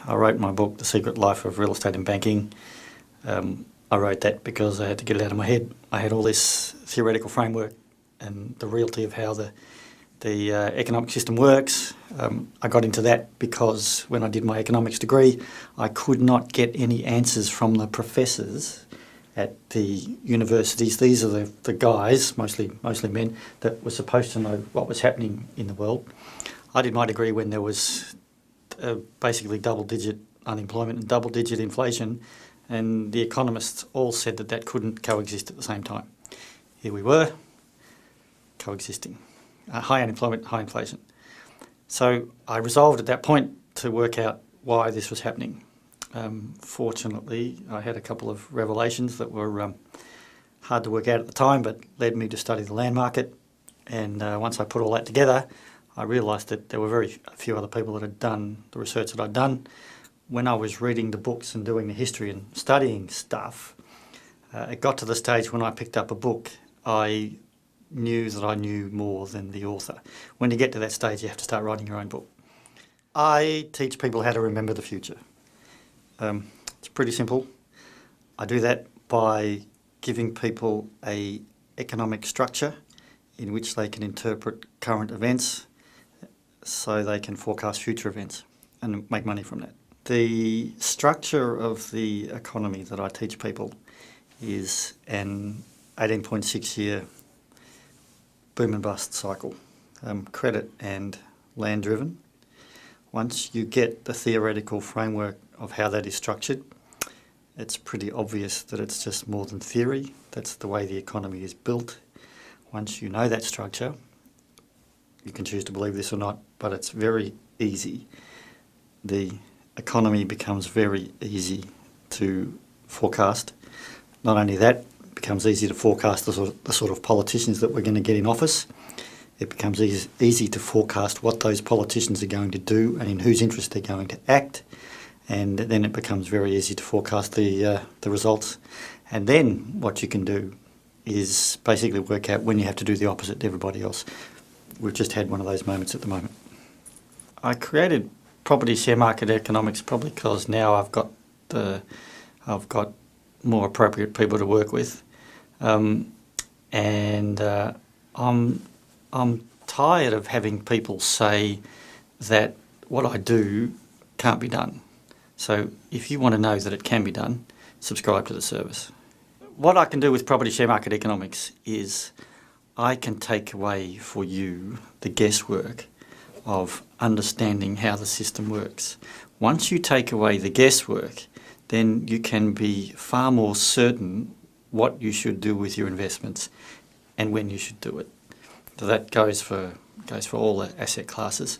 I wrote my book, The Secret Life of Real Estate and Banking. I wrote that because I had to get it out of my head. I had all this theoretical framework and the reality of how the economic system works. I got into that because when I did my economics degree, I could not get any answers from the professors at the universities. These are the guys, mostly men, that were supposed to know what was happening in the world. I did my degree when there was basically double-digit unemployment and double-digit inflation, and the economists all said that that couldn't coexist at the same time. Here we were, coexisting. High unemployment, high inflation. So I resolved at that point to work out why this was happening. Fortunately, I had a couple of revelations that were hard to work out at the time, but led me to study the land market. And once I put all that together, I realised that there were very few other people that had done the research that I'd done. When I was reading the books and doing the history and studying stuff, it got to the stage when I picked up a book, I knew that I knew more than the author. When you get to that stage, you have to start writing your own book. I teach people how to remember the future. It's pretty simple. I do that by giving people an economic structure in which they can interpret current events so they can forecast future events and make money from that. The structure of the economy that I teach people is an 18.6-year boom and bust cycle, credit and land driven. Once you get the theoretical framework of how that is structured, it's pretty obvious that it's just more than theory. That's the way the economy is built. Once you know that structure, you can choose to believe this or not, but it's very easy. The economy becomes very easy to forecast. Not only that, it becomes easy to forecast the sort of politicians that we're going to get in office. It becomes easy to forecast what those politicians are going to do and in whose interest they're going to act. And then it becomes very easy to forecast the results. And then what you can do is basically work out when you have to do the opposite to everybody else. We've just had one of those moments at the moment. I created Property Sharemarket Economics probably because now I've got more appropriate people to work with, I'm tired of having people say that what I do can't be done. So if you want to know that it can be done, subscribe to the service. What I can do with Property Sharemarket Economics is I can take away for you the guesswork of understanding how the system works. Once you take away the guesswork, then you can be far more certain what you should do with your investments and when you should do it. So that goes for all the asset classes.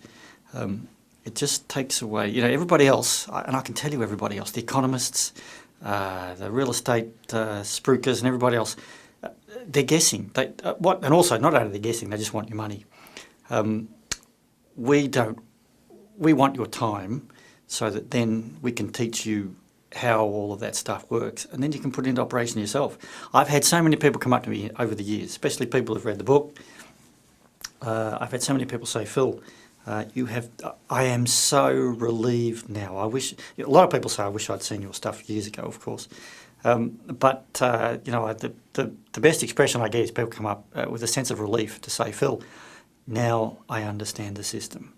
It just takes away, everybody else, and I can tell you everybody else, the economists, the real estate spruikers and everybody else, they're guessing. And also, not only they're guessing, they just want your money. We want your time so that then we can teach you how all of that stuff works, and then you can put it into operation yourself. I've had so many people come up to me over the years, especially people who've read the book. I've had so many people say, Phil, I am so relieved now. A lot of people say, I wish I'd seen your stuff years ago, of course. But the best expression I get is people come up with a sense of relief to say, Phil, now I understand the system.